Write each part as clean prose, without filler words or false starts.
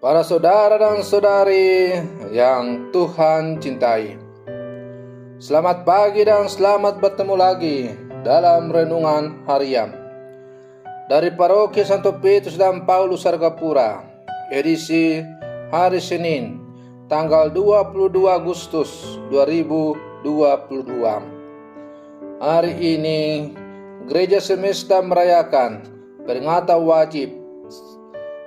Para saudara dan saudari yang Tuhan cintai, selamat pagi dan selamat bertemu lagi dalam renungan harian dari Paroki Santo Petrus dan Paulus Sargapura, edisi hari Senin, tanggal 22 Agustus 2022. Hari ini Gereja Semesta merayakan peringatan wajib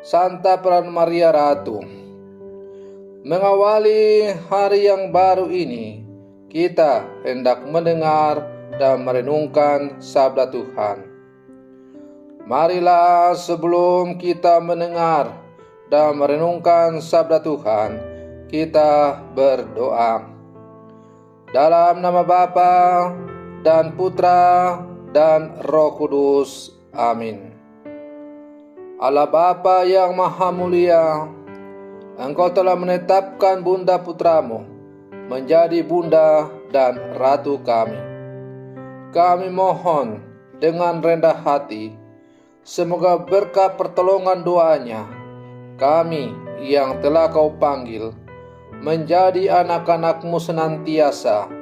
Santa Peran Maria Ratu. Mengawali hari yang baru ini, kita hendak mendengar dan merenungkan sabda Tuhan. Marilah sebelum kita mendengar dan merenungkan sabda Tuhan, kita berdoa. Dalam nama Bapa dan Putra dan Roh Kudus. Amin. Allah Bapa yang Maha Mulia, Engkau telah menetapkan Bunda Putramu menjadi Bunda dan Ratu kami. Kami mohon dengan rendah hati, semoga berkat pertolongan doanya, kami yang telah Kau panggil menjadi anak-anak-Mu senantiasa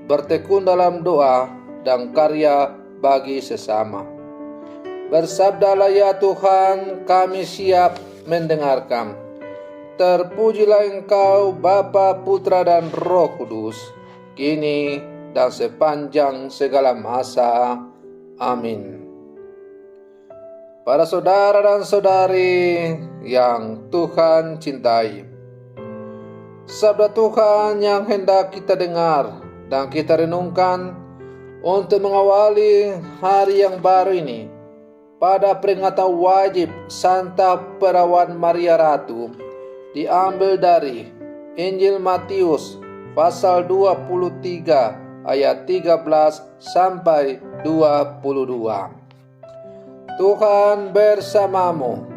bertekun dalam doa dan karya bagi sesama. Bersabdalah ya Tuhan, kami siap mendengarkan. Terpujilah Engkau Bapa, Putra dan Roh Kudus, kini dan sepanjang segala masa. Amin. Para saudara dan saudari yang Tuhan cintai, sabda Tuhan yang hendak kita dengar dan kita renungkan untuk mengawali hari yang baru ini pada peringatan wajib Santa Perawan Maria Ratu diambil dari Injil Matius pasal 23 ayat 13 sampai 22. Tuhan bersamamu.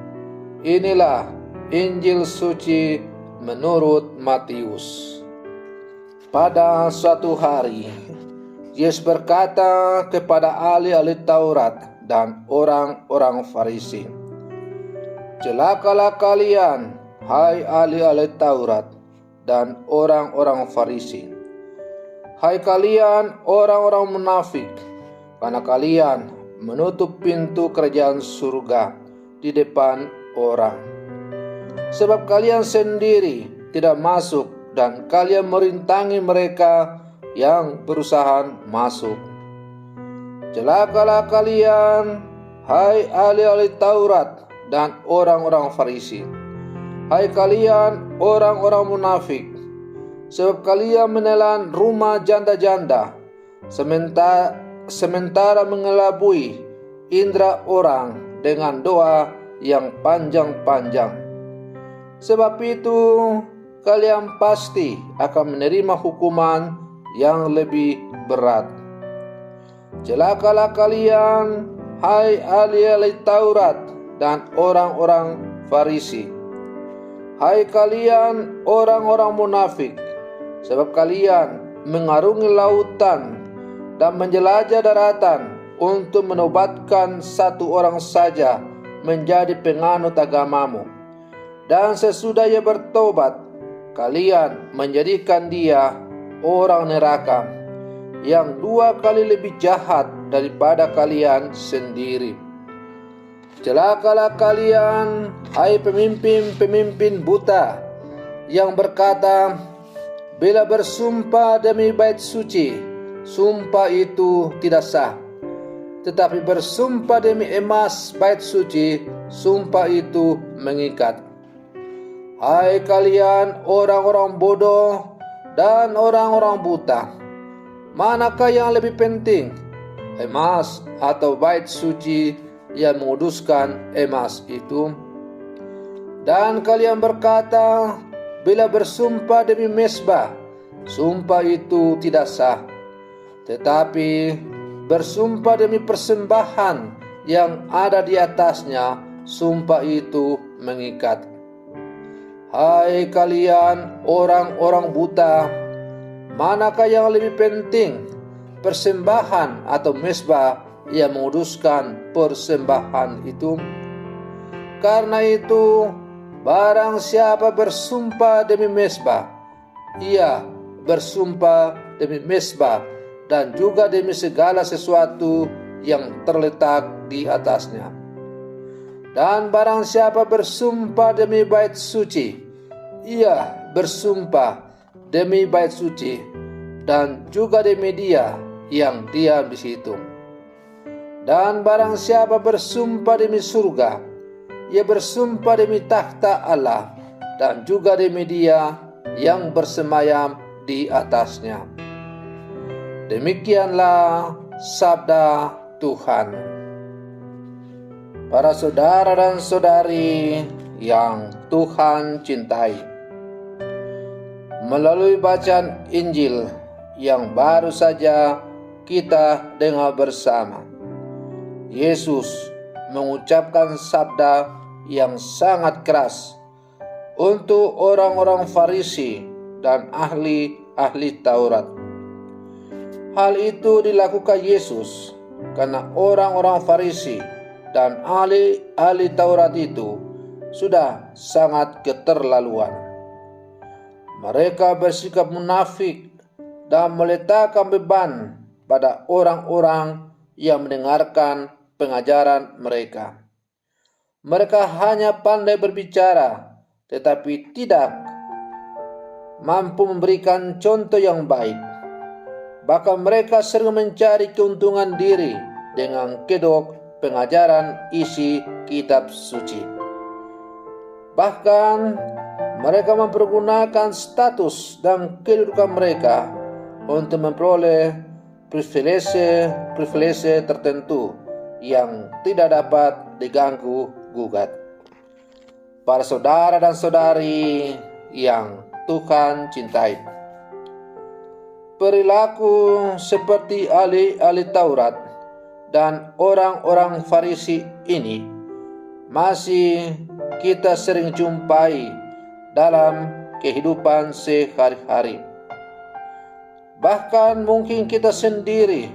Inilah Injil suci menurut Matius. Pada suatu hari, Yesus berkata kepada ahli-ahli Taurat dan orang-orang Farisi, "Celakalah kalian, hai ahli-ahli Taurat dan orang-orang Farisi. Hai kalian orang-orang munafik, karena kalian menutup pintu kerajaan surga di depan orang. Sebab kalian sendiri tidak masuk dan kalian merintangi mereka yang berusaha masuk. Celakalah kalian, hai ahli-ahli Taurat dan orang-orang Farisi. Hai kalian orang-orang munafik, sebab kalian menelan rumah janda-janda, sementara mengelabui indera orang dengan doa yang panjang-panjang. Sebab itu kalian pasti akan menerima hukuman yang lebih berat. Celakalah kalian, hai ahli-ahli Taurat dan orang-orang Farisi. Hai kalian orang-orang munafik, sebab kalian mengarungi lautan dan menjelajah daratan untuk menobatkan satu orang saja menjadi penganut agamamu. Dan sesudah ia bertobat, kalian menjadikan dia orang neraka yang 2 kali lebih jahat daripada kalian sendiri. Celakalah kalian, hai pemimpin-pemimpin buta, yang berkata, bila bersumpah demi bait suci, sumpah itu tidak sah. Tetapi bersumpah demi emas bait suci, sumpah itu mengikat. Hai kalian orang-orang bodoh dan orang-orang buta, manakah yang lebih penting, emas atau bait suci yang menguduskan emas itu? Dan kalian berkata, bila bersumpah demi mezbah, sumpah itu tidak sah. Tetapi bersumpah demi persembahan yang ada di atasnya, sumpah itu mengikat. Hai kalian orang-orang buta, manakah yang lebih penting, persembahan atau mezbah yang menguduskan persembahan itu? Karena itu Barang siapa bersumpah demi mezbah, ia bersumpah demi mezbah dan juga demi segala sesuatu yang terletak di atasnya. Dan barang siapa bersumpah demi bait suci, ia bersumpah demi bait suci dan juga demi Dia yang diam di situ. Dan barang siapa bersumpah demi surga, ia bersumpah demi takhta Allah dan juga demi Dia yang bersemayam di atasnya. Demikianlah sabda Tuhan. Para saudara dan saudari yang Tuhan cintai, melalui bacaan Injil yang baru saja kita dengar bersama, Yesus mengucapkan sabda yang sangat keras untuk orang-orang Farisi dan ahli Taurat. Hal itu dilakukan Yesus karena orang-orang Farisi dan ahli Taurat itu sudah sangat keterlaluan. Mereka bersikap munafik dan meletakkan beban pada orang-orang yang mendengarkan pengajaran mereka. Mereka hanya pandai berbicara, tetapi tidak mampu memberikan contoh yang baik. Bahkan mereka sering mencari keuntungan diri dengan kedok pengajaran isi kitab suci. Bahkan mereka mempergunakan status dan kedudukan mereka untuk memperoleh privilese tertentu yang tidak dapat diganggu gugat. Para saudara dan saudari yang Tuhan cintai, perilaku seperti ahli Taurat dan orang-orang Farisi ini masih kita sering jumpai dalam kehidupan sehari-hari. Bahkan mungkin kita sendiri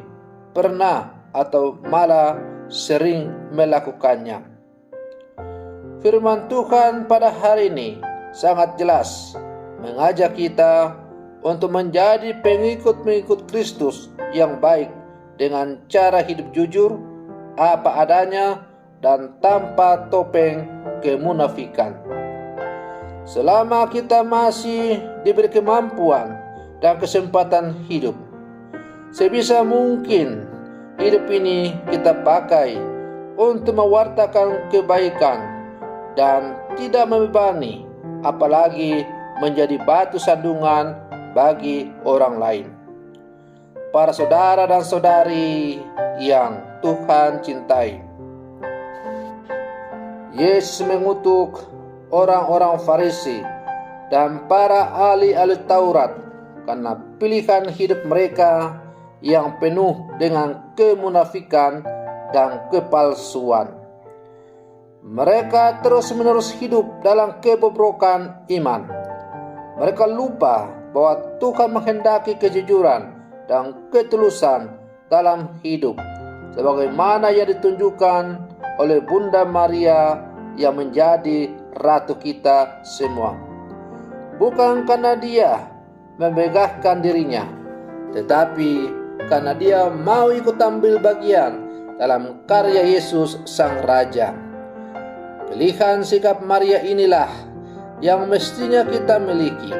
pernah atau malah sering melakukannya. Firman Tuhan pada hari ini sangat jelas mengajak kita untuk menjadi pengikut-pengikut Kristus yang baik dengan cara hidup jujur, apa adanya, dan tanpa topeng kemunafikan. Selama kita masih diberi kemampuan dan kesempatan hidup, sebisa mungkin hidup ini kita pakai untuk mewartakan kebaikan dan tidak membebani, apalagi menjadi batu sandungan bagi orang lain. Para saudara dan saudari yang Tuhan cintai, Yesus mengutuk orang-orang Farisi dan para ahli Taurat karena pilihan hidup mereka yang penuh dengan kemunafikan dan kepalsuan. Mereka terus-menerus hidup dalam kebobrokan iman. Mereka lupa bahwa Tuhan menghendaki kejujuran dan ketulusan dalam hidup, sebagaimana yang ditunjukkan oleh Bunda Maria yang menjadi ratu kita semua. Bukan karena dia membegahkan dirinya, tetapi karena dia mau ikut ambil bagian dalam karya Yesus Sang Raja. Pilihan sikap Maria inilah yang mestinya kita miliki.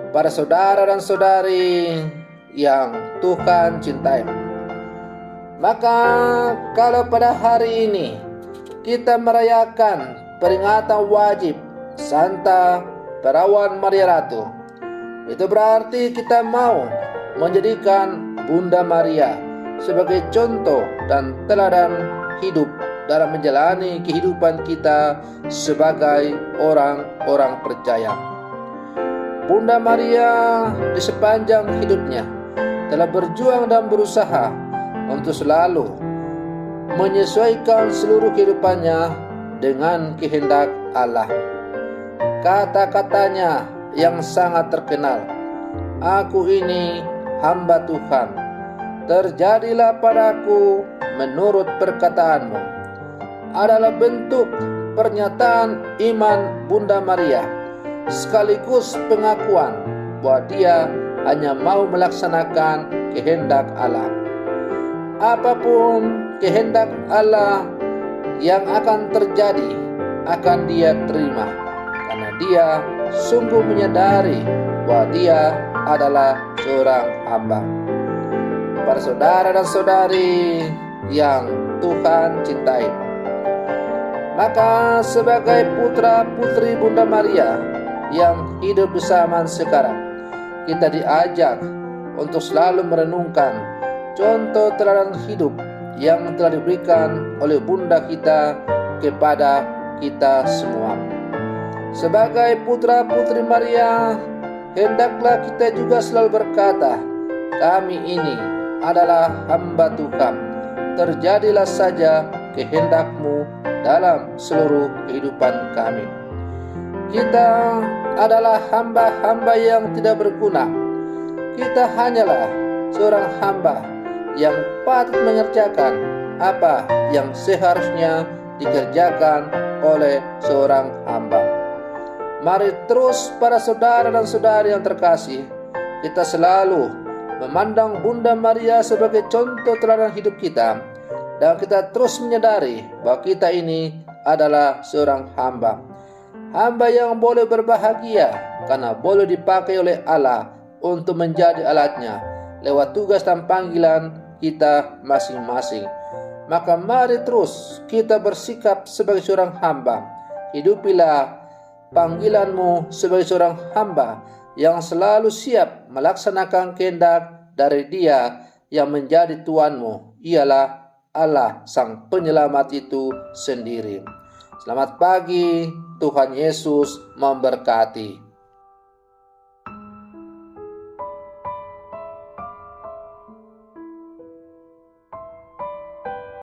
Para saudara dan saudari yang Tuhan cintai, maka kalau pada hari ini kita merayakan peringatan wajib Santa Perawan Maria Ratu, itu berarti kita mau menjadikan Bunda Maria sebagai contoh dan teladan hidup dalam menjalani kehidupan kita sebagai orang-orang percaya. Bunda Maria di sepanjang hidupnya telah berjuang dan berusaha untuk selalu menyesuaikan seluruh kehidupannya dengan kehendak Allah. Kata-katanya yang sangat terkenal, "Aku ini hamba Tuhan, terjadilah padaku menurut perkataanmu," adalah bentuk pernyataan iman Bunda Maria sekaligus pengakuan bahwa dia hanya mau melaksanakan kehendak Allah. Apapun kehendak Allah yang akan terjadi akan dia terima, karena dia sungguh menyadari bahwa dia adalah seorang hamba. Para saudara dan saudari yang Tuhan cintai, maka sebagai putra putri Bunda Maria yang hidup di zaman sekarang, kita diajak untuk selalu merenungkan contoh teladan hidup yang telah diberikan oleh Bunda kita kepada kita semua. Sebagai putra putri Maria, hendaklah kita juga selalu berkata, kami ini adalah hamba Tuhan, terjadilah saja kehendak-Mu dalam seluruh kehidupan kami. Kita adalah hamba-hamba yang tidak berguna. Kita hanyalah seorang hamba yang patut mengerjakan apa yang seharusnya dikerjakan oleh seorang hamba. Mari terus para saudara dan saudari yang terkasih, kita selalu memandang Bunda Maria sebagai contoh teladan hidup kita, dan kita terus menyadari bahwa kita ini adalah seorang hamba. Hamba yang boleh berbahagia karena boleh dipakai oleh Allah untuk menjadi alatnya lewat tugas dan panggilan kita masing-masing. Maka mari terus kita bersikap sebagai seorang hamba. Hidupilah panggilanmu sebagai seorang hamba yang selalu siap melaksanakan kehendak dari Dia yang menjadi Tuanmu, ialah Allah Sang Penyelamat itu sendiri. Selamat pagi, Tuhan Yesus memberkati.